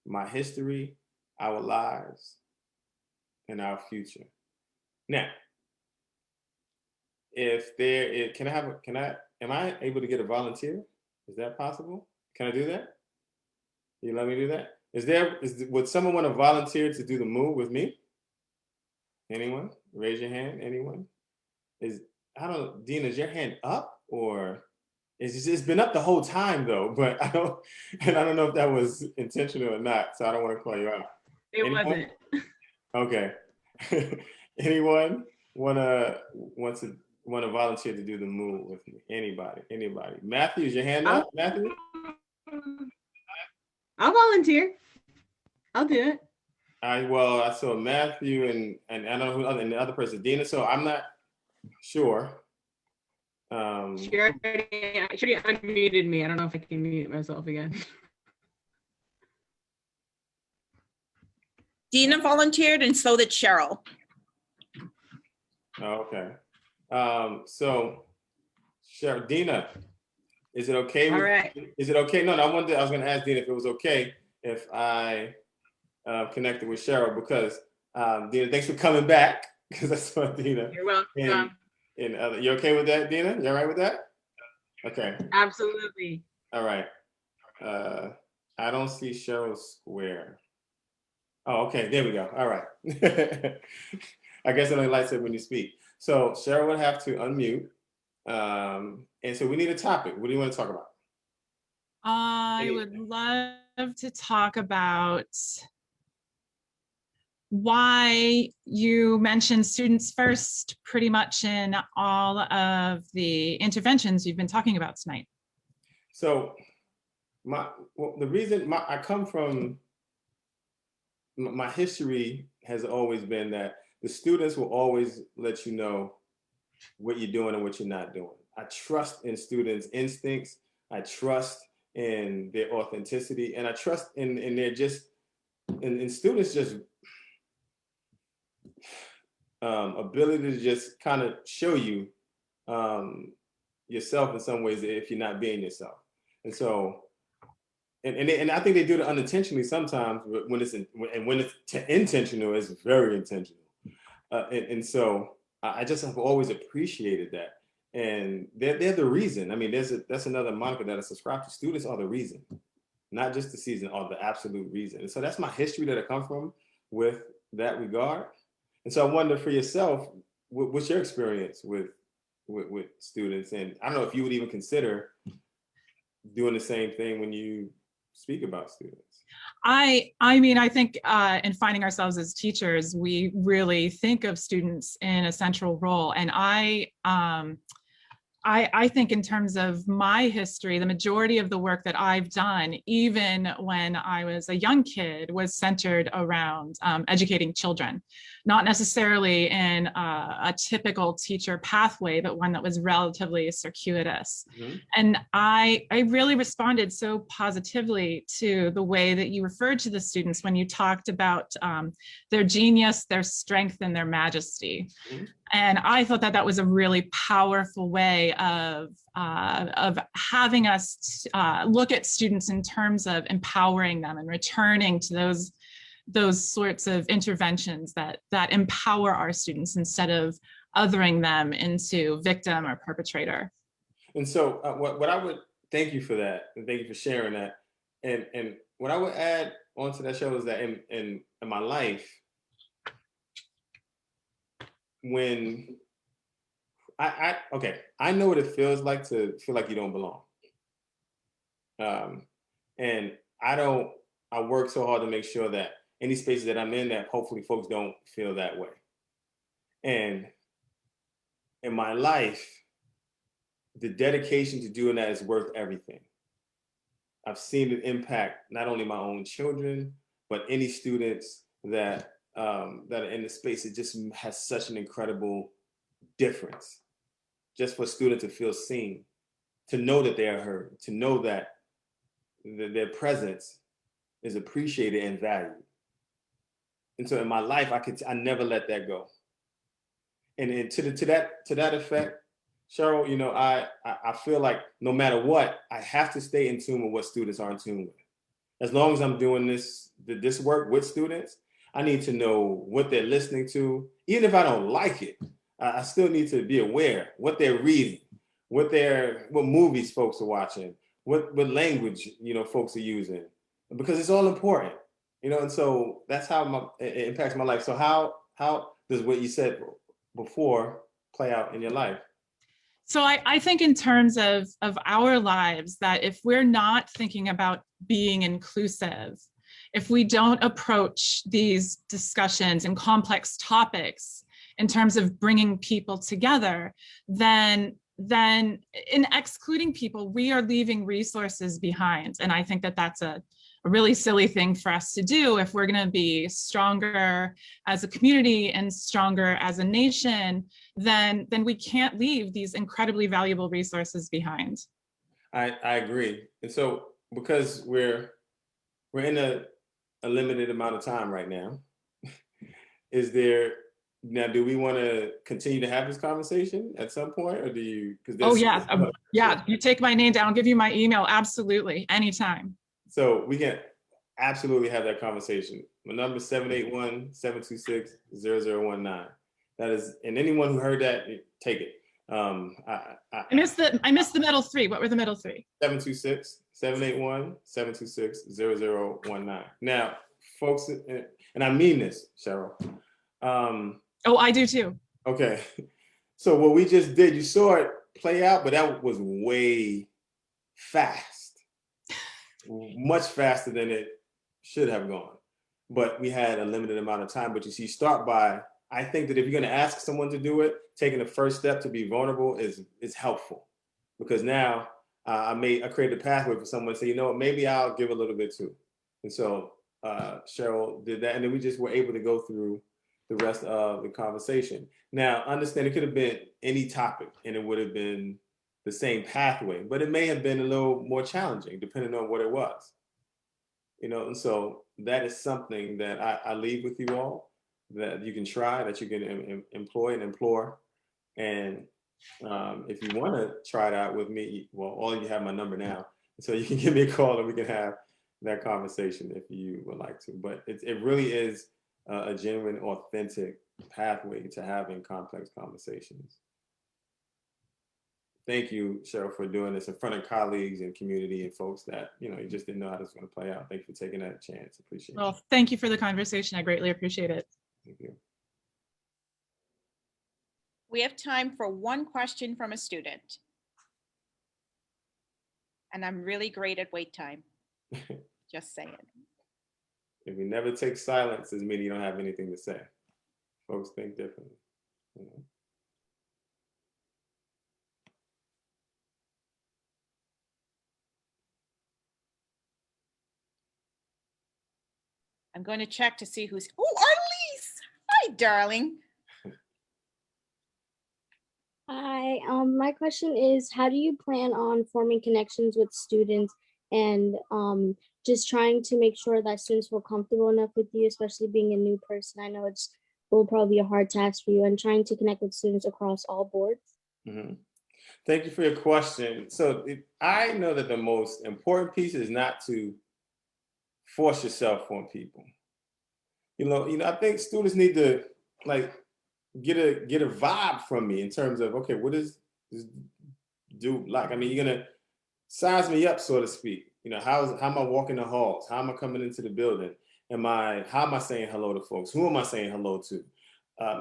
My history, our lives, and our future. Now, am I able to get a volunteer? Is that possible? Can I do that? Can you let me do that? Would someone want to volunteer to do the move with me? Anyone? Raise your hand. Anyone? Dina, is your hand up or it's been up the whole time though, but I don't know if that was intentional or not, so I don't want to call you out. Anyone? Wasn't. Okay. Anyone want to volunteer to do the move with me? Anybody? Matthew, is your hand up? Matthew? I'll volunteer. I'll do it. I saw Matthew and I don't know who and the other person, Dina. So I'm not sure. She already unmuted me. I don't know if I can mute myself again. Dina volunteered and so did Cheryl. Oh, okay. So Cheryl, Dina, is it okay? All right. Is it okay? No, I was going to ask Dina if it was okay if I connected with Cheryl because Dina, thanks for coming back because I saw Dina. You're welcome. You okay with that, Dina? You all right with that? Okay. Absolutely. All right. I don't see Cheryl square. Oh, okay. There we go. All right. I guess it only lights up when you speak. So Cheryl would have to unmute. And so we need a topic. What do you want to talk about? I would love to talk about why you mentioned students first pretty much in all of the interventions you've been talking about tonight. So the reason I come from, my history has always been that the students will always let you know what you're doing and what you're not doing. I trust in students' instincts. I trust in their authenticity, and I trust in their just in students just ability to just kind of show you yourself in some ways if you're not being yourself. And so, and I think they do it unintentionally sometimes, but when it's intentional, it's very intentional. And so I just have always appreciated that. And they're the reason. I mean, that's another moniker that I subscribe to. Students are the reason, not just the season, are the absolute reason. And so that's my history that I come from with that regard. And so I wonder for yourself, what's your experience with students? And I don't know if you would even consider doing the same thing when you speak about students. I mean, I think in finding ourselves as teachers, we really think of students in a central role. And I think in terms of my history, the majority of the work that I've done, even when I was a young kid, was centered around educating children, not necessarily in a typical teacher pathway, but one that was relatively circuitous. Mm-hmm. And I really responded so positively to the way that you referred to the students when you talked about their genius, their strength, and their majesty. Mm-hmm. And I thought that that was a really powerful way of having us look at students in terms of empowering them and returning to those sorts of interventions that empower our students instead of othering them into victim or perpetrator. And so what I would, thank you for that, and thank you for sharing that. And what I would add onto that show is that in my life, when I know what it feels like to feel like you don't belong. And I work so hard to make sure that any spaces that I'm in, that hopefully folks don't feel that way. And in my life, the dedication to doing that is worth everything. I've seen it impact not only my own children, but any students that are in the space. It just has such an incredible difference. Just for a student to feel seen, to know that they are heard, to know that their presence is appreciated and valued. And so in my life, I never let that go. And to that effect, Cheryl, you know, I feel like no matter what, I have to stay in tune with what students are in tune with. As long as I'm doing this work with students, I need to know what they're listening to. Even if I don't like it, I still need to be aware what they're reading, what movies folks are watching, what language, you know, folks are using, because it's all important, you know. And so that's how it impacts my life. So how does what you said before play out in your life? So I think in terms of our lives, that if we're not thinking about being inclusive, if we don't approach these discussions and complex topics in terms of bringing people together, then in excluding people, we are leaving resources behind. And I think that that's a really silly thing for us to do if we're going to be stronger as a community and stronger as a nation. Then we can't leave these incredibly valuable resources behind. I agree. And so because we're in a limited amount of time right now, do we want to continue to have this conversation at some point, or do you? Oh yes, yeah. You take my name down, I'll give you my email. Absolutely, anytime. So we can absolutely have that conversation. My number is 781-726-0019. That is, and anyone who heard that, take it. I missed the middle three. What were the middle three? 726-781-726-0019. Now, folks, and I mean this, Cheryl. Oh, I do too. Okay. So what we just did, you saw it play out, but that was way fast. Much faster than it should have gone. But we had a limited amount of time. But you see, I think that if you're going to ask someone to do it, taking the first step to be vulnerable is helpful. Because now I created a pathway for someone to say, you know what, maybe I'll give a little bit too. And so Cheryl did that. And then we just were able to go through the rest of the conversation. Now, understand it could have been any topic and it would have been the same pathway, but it may have been a little more challenging depending on what it was. And so that is something that I leave with you all, that you can try, that you can employ and implore. And if you want to try it out with me, well, all of you have my number now, so you can give me a call and we can have that conversation if you would like to. But it really is a genuine, authentic pathway to having complex conversations. Thank you, Cheryl, for doing this in front of colleagues and community and folks that, you just didn't know how this was going to play out. Thank you for taking that chance. Appreciate it. Well, thank you for the conversation. I greatly appreciate it. Thank you. We have time for one question from a student. And I'm really great at wait time. Just saying. If you never take silence, doesn't mean you don't have anything to say. Folks think differently. I'm going to check to see who's, oh, Arlise. Hi, darling. Hi, my question is, how do you plan on forming connections with students and just trying to make sure that students feel comfortable enough with you, especially being a new person? I know it will probably be a hard task for you, and trying to connect with students across all boards. Mm-hmm. Thank you for your question. So I know that the most important piece is not to force yourself on people. I think students need to get a vibe from me in terms of, okay, what does this dude like? I mean, you're gonna size me up, so to speak. How am I walking the halls? How am I coming into the building? How am I saying hello to folks? Who am I saying hello to?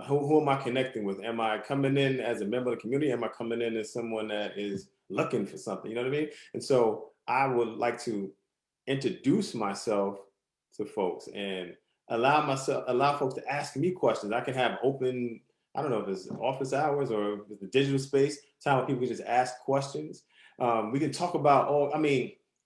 Who am I connecting with? Am I coming in as a member of the community? Am I coming in as someone that is looking for something? You know what I mean? And so I would like to introduce myself to folks and allow folks to ask me questions. I can have open, I don't know if it's office hours or if it's the digital space, time where people can just ask questions. We can talk about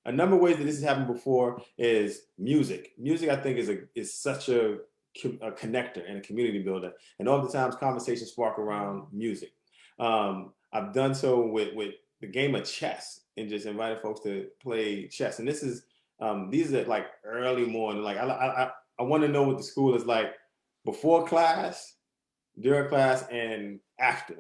a number of ways that this has happened before is music. Music, I think, is such a connector and a community builder. And oftentimes conversations spark around music. I've done so with the game of chess and just invited folks to play chess. And these are like early morning. Like I want to know what the school is like before class, during class, and after.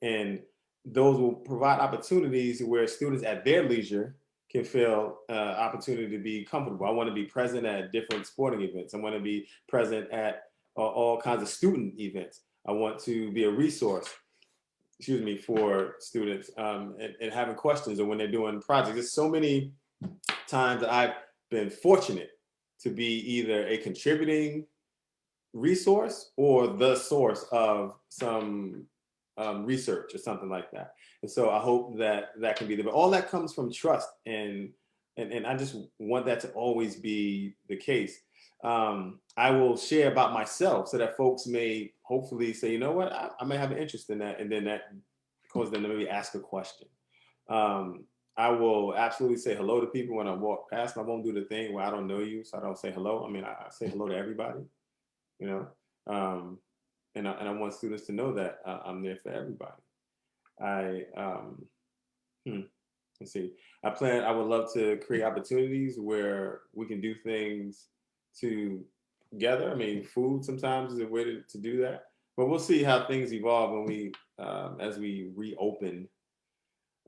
And those will provide opportunities where students at their leisure can feel opportunity to be comfortable. I want to be present at different sporting events. I want to be present at all kinds of student events. I want to be a resource, for students and having questions or when they're doing projects. There's so many times that I've been fortunate to be either a contributing resource or the source of some research or something like that. And so I hope that can be there. But all that comes from trust, and I just want that to always be the case. I will share about myself so that folks may hopefully say, you know what, I may have an interest in that, and then that causes them to maybe ask a question. I will absolutely say hello to people when I walk past. I won't do the thing where I don't know you, so I don't say hello. I mean, I say hello to everybody, and I want students to know that I'm there for everybody. Let's see. I would love to create opportunities where we can do things together. I mean, food sometimes is a way to do that, but we'll see how things evolve when we, as we reopen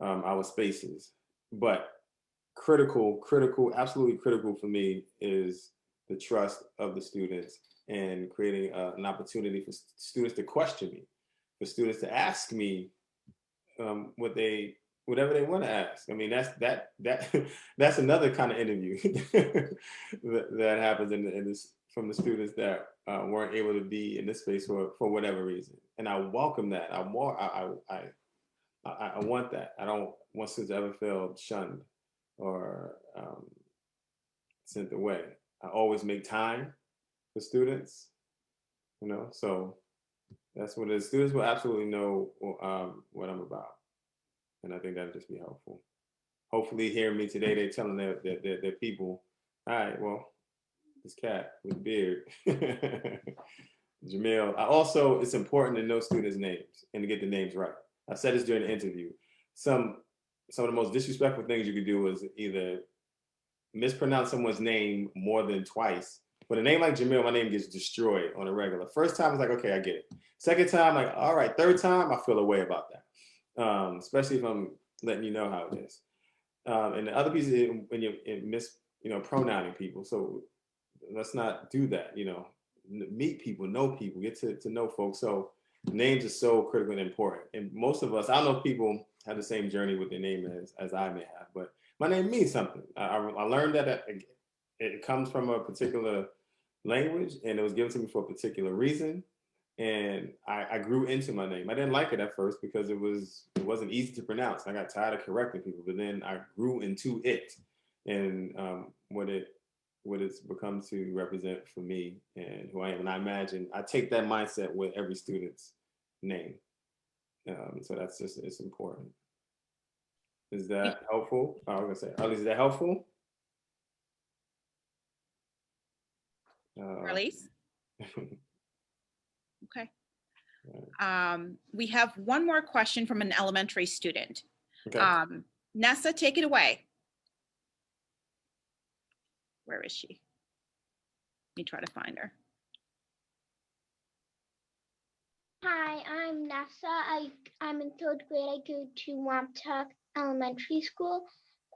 our spaces. But critical, absolutely critical for me is the trust of the students and creating an opportunity for students to question me, for students to ask me whatever they want to ask. I mean, that's another kind of interview that happens in this from the students that weren't able to be in this space for whatever reason. And I welcome that. I want that. I don't want students to ever feel shunned or sent away. I always make time for students, so that's what it is. Students will absolutely know what I'm about. And I think that'll just be helpful. Hopefully hearing me today, they're telling their people, all right, well, this cat with beard, Jamele. It's important to know students' names and to get the names right. I said this during the interview. some of the most disrespectful things you could do is either mispronounce someone's name more than twice. But a name like Jamele, my name gets destroyed on a regular. First time, it's like, okay, I get it. Second time, like, all right. Third time, I feel a way about that, especially if I'm letting you know how it is. And the other piece is when you pronouncing people. So let's not do that. Meet people, know people, get to know folks. So names are so critical and important. And most of us, I don't know if people have the same journey with their name as I may have, but my name means something. I learned that it comes from a particular language, and it was given to me for a particular reason. And I grew into my name. I didn't like it at first because it wasn't easy to pronounce. I got tired of correcting people, but then I grew into it, and what it's become to represent for me and who I am. And I imagine I take that mindset with every student's name. So that's just, it's important. Is that helpful? I was gonna say, Arlise, is that helpful? Release. Okay. We have one more question from an elementary student. Okay. Nessa, take it away. Where is she? Let me try to find her. Hi, I'm Nessa. I'm in third grade. I go to Wampatuck Elementary School.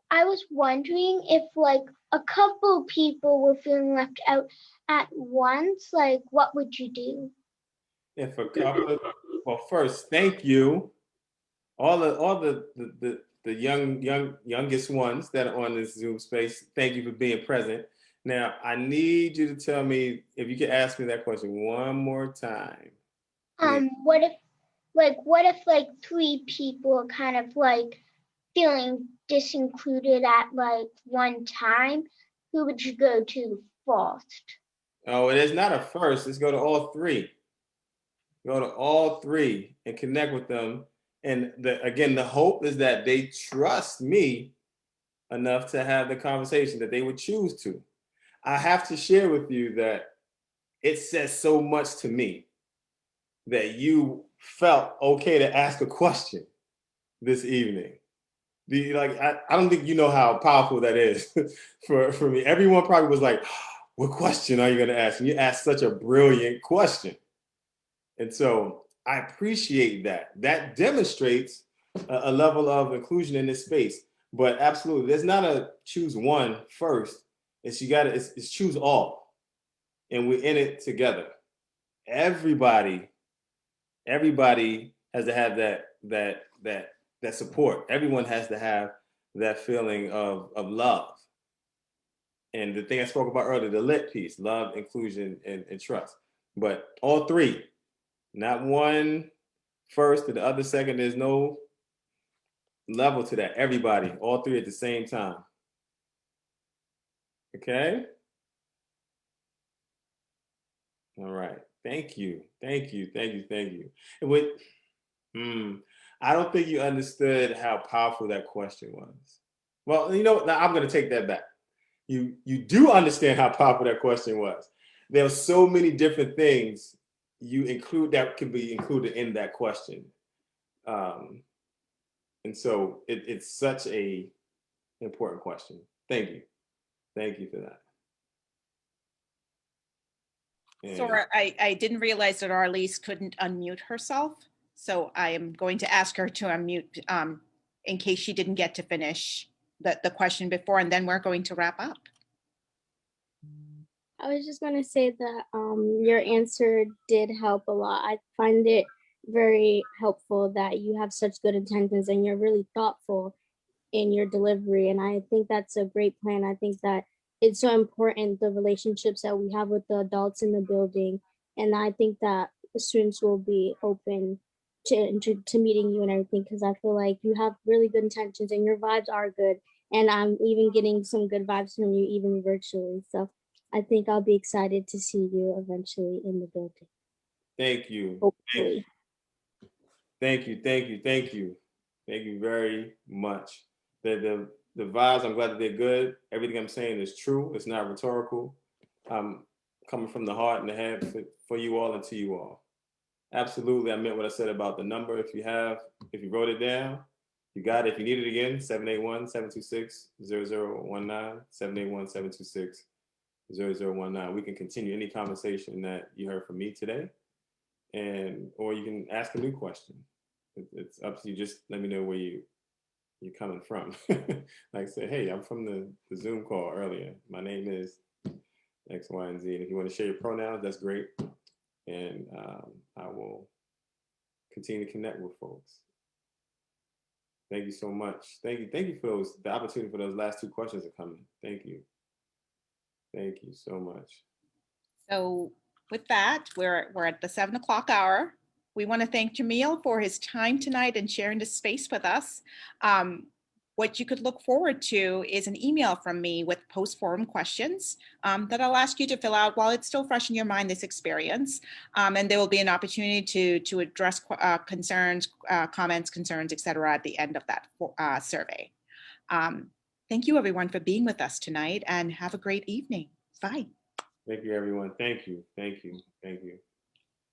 I was wondering if like a couple people were feeling left out at once, like what would you do? If a couple, well, first, thank you. All the youngest ones that are on this Zoom space, thank you for being present. Now, I need you to tell me, if you could ask me that question one more time. What if like three people are kind of like feeling disincluded at like one time? Who would you go to first? Oh, it is not a first. Let's go to all three. Go to all three and connect with them. And again, the hope is that they trust me enough to have the conversation that they would choose to. I have to share with you that it says so much to me that you felt okay to ask a question this evening. I don't think you know how powerful that is for me. Everyone probably was like, what question are you going to ask? And you asked such a brilliant question. And so I appreciate that. That demonstrates a level of inclusion in this space. But absolutely, there's not a choose one first. It's choose all. And we're in it together. Everybody has to have that support. Everyone has to have that feeling of love. And the thing I spoke about earlier, the lit piece, love, inclusion, and trust. But all three, not one first and the other second. There's no level to that. Everybody, all three at the same time. Okay? All right. Thank you. Thank you. Thank you. Thank you. And I don't think you understood how powerful that question was. Well, you know, now I'm going to take that back. You do understand how powerful that question was. There are so many different things you include that can be included in that question. And so it's such a important question. Thank you. Thank you for that. So I didn't realize that Arlise couldn't unmute herself. So I am going to ask her to unmute in case she didn't get to finish the question before, and then we're going to wrap up. I was just going to say that your answer did help a lot. I find it very helpful that you have such good intentions and you're really thoughtful in your delivery. And I think that's a great plan. I think that it's so important, the relationships that we have with the adults in the building. And I think that the students will be open to meeting you and everything, because I feel like you have really good intentions and your vibes are good. And I'm even getting some good vibes from you, even virtually. So I think I'll be excited to see you eventually in the building. Thank you. Hopefully. Thank you. Thank you. Thank you. Thank you very much. The vibes, I'm glad that they're good. Everything I'm saying is true. It's not rhetorical. I'm coming from the heart and the head for you all and to you all. Absolutely, I meant what I said about the number. If you wrote it down, You got it. If you need it again, 781-726-0019, 781-726-0019. We can continue any conversation that you heard from me today, or you can ask a new question. It's up to you. Just let me know where you're coming from. Like I said, hey, I'm from the Zoom call earlier. My name is X, Y, and Z. And if you want to share your pronouns, that's great. And I will continue to connect with folks. Thank you so much. Thank you for the opportunity for those last two questions are coming. Thank you. Thank you so much. So with that, we're at the 7 o'clock hour. We want to thank Jamele for his time tonight and sharing the space with us. What you could look forward to is an email from me with post-forum questions that I'll ask you to fill out while it's still fresh in your mind, this experience. And there will be an opportunity to address concerns, comments, concerns, et cetera, at the end of that survey. Thank you, everyone, for being with us tonight, and have a great evening. Bye. Thank you, everyone. Thank you. Thank you. Thank you.